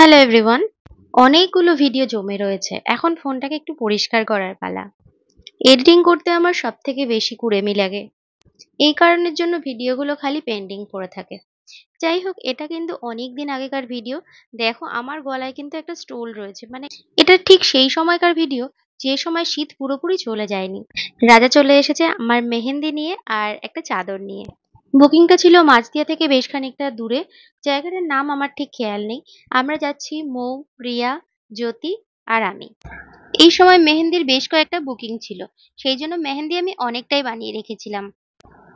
Hello everyone. অনেকগুলো video জমে রয়েছে, এখন ফোনটাকে একটু পরিষ্কার করার পালা। এডিটিং করতে আমার সব থেকে বেশি কুড়েমি লাগে, এই কারণের জন্য ভিডিওগুলো খালি পেন্ডিং পড়ে থাকে। যাই হোক, এটা কিন্তু অনেক দিন আগেকার ভিডিও। দেখো, আমার গলায় কিন্তু একটা স্টোল রয়েছে, মানে এটা ঠিক সেই সময়কার ভিডিও যে সময় শীত পুরোপুরি চলে যায়নি। রাজা চলে এসেছে আমার মেহেন্দি নিয়ে আর একটা চাদর নিয়ে। বুকিংটা ছিল মাঝদিয়া থেকে বেশ খানিকটা দূরে। জায়গাটার নাম আমার ঠিক খেয়াল নেই। আমরা যাচ্ছি মৌ, প্রিয়া, জ্যোতি আর আমি। এই সময় মেহেন্দির বেশ কয়েকটা বুকিং ছিল, সেই জন্য মেহেন্দি আমি অনেকটাই বানিয়ে রেখেছিলাম।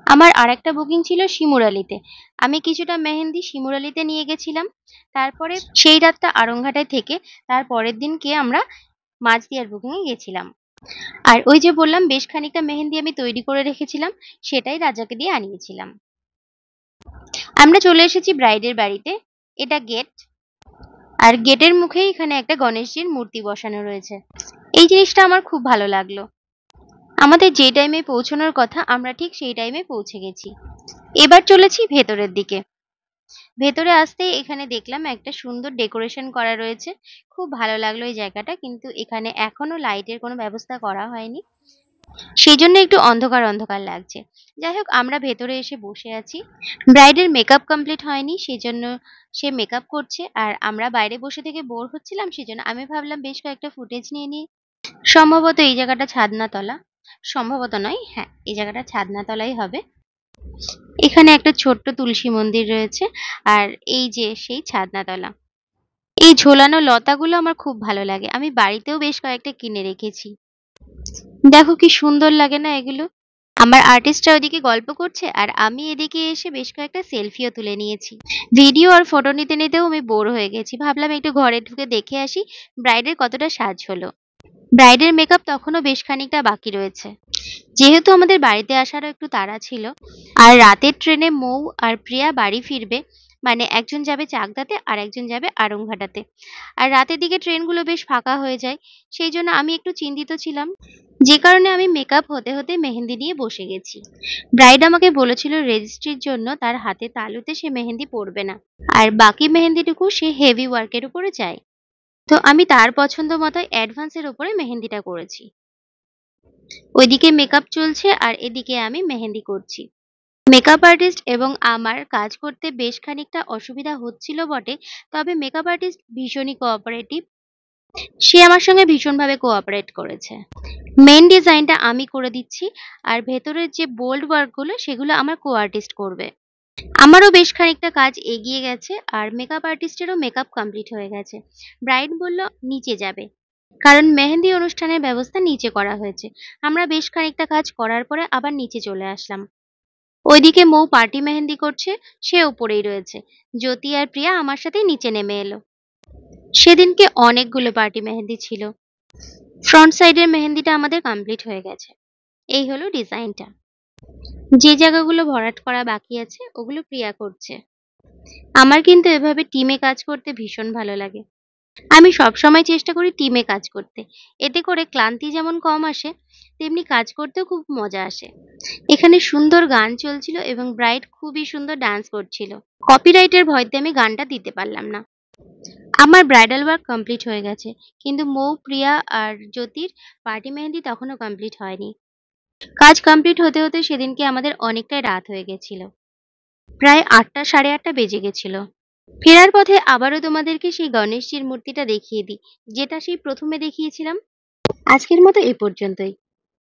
আমার আরেকটা বুকিং ছিল শিমুরালিতে। আমি কিছুটা মেহেন্দি শিমুরালিতে নিয়ে গেছিলাম। তারপরে সেই রাতটা আরংঘাটায় থেকে তার পরের দিনকে আমরা মাঝদিয়ার বুকিং এ গেছিলাম। আর ওই যে বললাম বেশ খানিকটা মেহেন্দি আমি তৈরি করে রেখেছিলাম, সেটাই রাজাকে দিয়ে আনিয়েছিলাম। আমরা চলে এসেছি ব্রাইডের বাড়িতে। এটা গেট, আর গেটের মুখেই এখানে একটা গণেশজির মূর্তি বসানো রয়েছে। এই জিনিসটা আমার খুব ভালো লাগলো। আমাদের যে টাইমে পৌঁছানোর কথা আমরা ঠিক সেই টাইমে পৌঁছে গেছি। এবার চলেছি ভেতরের দিকে। ভেতরে আসতেই এখানে দেখলাম একটা সুন্দর ডেকোরেশন করা রয়েছে। খুব ভালো লাগলো এই জায়গাটা, কিন্তু এখানে এখনো লাইটের কোনো ব্যবস্থা করা হয়নি, সেই জন্য একটু অন্ধকার অন্ধকার লাগছে। যাই হোক, আমরা ভেতরে এসে বসে আছি। ব্রাইডের মেকআপ কমপ্লিট হয়নি, সেজন্য সে মেকআপ করছে আর আমরা বাইরে বসে থেকে বোর হচ্ছিলাম, সেজন্য আমি ভাবলাম বেশ কয়েকটা ফুটেজ নিয়ে নিই। সম্ভবত এই জায়গাটা ছাদনাতলা। সম্ভবত নয়, হ্যাঁ, এই জায়গাটা ছাদনাতলাই হবে। এখানে একটা ছোট্ট তুলসী মন্দির রয়েছে, আর এই যে সেই ছাদনাতলা। এই ঝোলানো লতাগুলো আমার খুব ভালো লাগে, আমি বাড়িতেও বেশ কয়েকটা কিনে রেখেছি। দেখো কি সুন্দর লাগে না এগুলো। আমার আর্টিস্টরা ওদিকে গল্প করছে আর আমি এদিকে এসে বেশ কয়েকটা সেলফিও তুলে নিয়েছি। ভিডিও আর ফটো নিতে নিতেও আমি বোর হয়ে গেছি, ভাবলাম একটু ঘরে ঢুকে দেখে আসি ব্রাইডের কতটা সাজ হলো। ব্রাইডের মেকআপ তখনও বেশ খানিকটা বাকি রয়েছে, যেহেতু আমাদের বাড়িতে আসারও একটু তাড়া ছিল। আর রাতের ট্রেনে মৌ আর প্রিয়া বাড়ি ফিরবে, মানে একজন যাবে চাকদাতে আর একজন যাবে আরংঘাটাতে। আর রাতের দিকে ট্রেনগুলো বেশ ফাঁকা হয়ে যায়, সেই জন্য আমি একটু চিন্তিত ছিলাম, যে কারণে আমি মেকআপ হতে হতে মেহেন্দি নিয়ে বসে গেছি। ব্রাইড আমাকে বলেছিল রেজিস্ট্রির জন্য তার হাতে তালুতে সে মেহেন্দি পরবে না, আর বাকি মেহেন্দিটুকু সে হেভি ওয়ার্কের উপরে চায়। তো আমি তার পছন্দ মতো অ্যাডভান্সের উপরে মেহেন্দিটা করেছি। ওইদিকে মেকআপ চলছে আর এদিকে আমি মেহেন্দি করছি। মেকআপ আর্টিস্ট এবং আমার কাজ করতে বেশ খানিকটা অসুবিধা হচ্ছিল বটে, তবে মেকআপ আর্টিস্ট ভীষণই কোঅপারেটিভ। সে আমার সঙ্গে ভীষণভাবে কোঅপারেট করেছে। মেন ডিজাইনটা আমি করে দিচ্ছি, আর ভেতরের যে বোল্ড ওয়ার্কগুলো সেগুলো আমার কো আর্টিস্ট করবে। আমারও বেশ খানিকটা কাজ এগিয়ে গেছে আর মেকআপ আর্টিস্টেরও মেকআপ কমপ্লিট হয়ে গেছে। ব্রাইড বলল নিচে যাবে, কারণ মেহেন্দি অনুষ্ঠানের ব্যবস্থা নিচে করা হয়েছে। আমরা বেশ খানিকটা কাজ করার পরে আবার নিচে চলে আসলাম। ওইদিকে মৌ পার্টি মেহেন্দি করছে, সে উপরেই রয়েছে। জ্যোতি আর প্রিয়া আমার সাথে নিচে নেমে এলো। সেদিনকে অনেকগুলো পার্টি মেহেন্দি ছিল। ফ্রন্ট সাইডের মেহেন্দিটা আমাদের কমপ্লিট হয়ে গেছে। এই হলো ডিজাইনটা। যে জায়গাগুলো ভরাট করা বাকি আছে ওগুলো প্রিয়া করছে। আমার কিন্তু এভাবে টিমে কাজ করতে ভীষণ ভালো লাগে। আমি সবসময় চেষ্টা করি টিমে কাজ করতে। এতে করে ক্লান্তি যেমন কম আসে, তেমনি কাজ করতেও খুব মজা আসে। এখানে সুন্দর গান চলছিল এবং ব্রাইড খুবই সুন্দর ডান্স করছিল। কপিরাইটের ভয়তে আমি গানটা দিতে পারলাম না। আমার ব্রাইডাল ওয়ার্ক কমপ্লিট হয়ে গেছে, কিন্তু মৌ, প্রিয়া আর জ্যোতির পার্টি মেহেন্দি তখনও কমপ্লিট হয়নি। কাজ কমপ্লিট হতে হতে সেদিনকে আমাদের অনেকটাই রাত হয়ে গেছিল। প্রায় ৮টা, সাড়ে ৮টা বেজে গেছিল। ফেরার পথে আবারও তোমাদেরকে সেই গণেশজির মূর্তিটা দেখিয়ে দিই, যেটা সেই প্রথমে দেখিয়েছিলাম। আজকের মতো এ পর্যন্তই।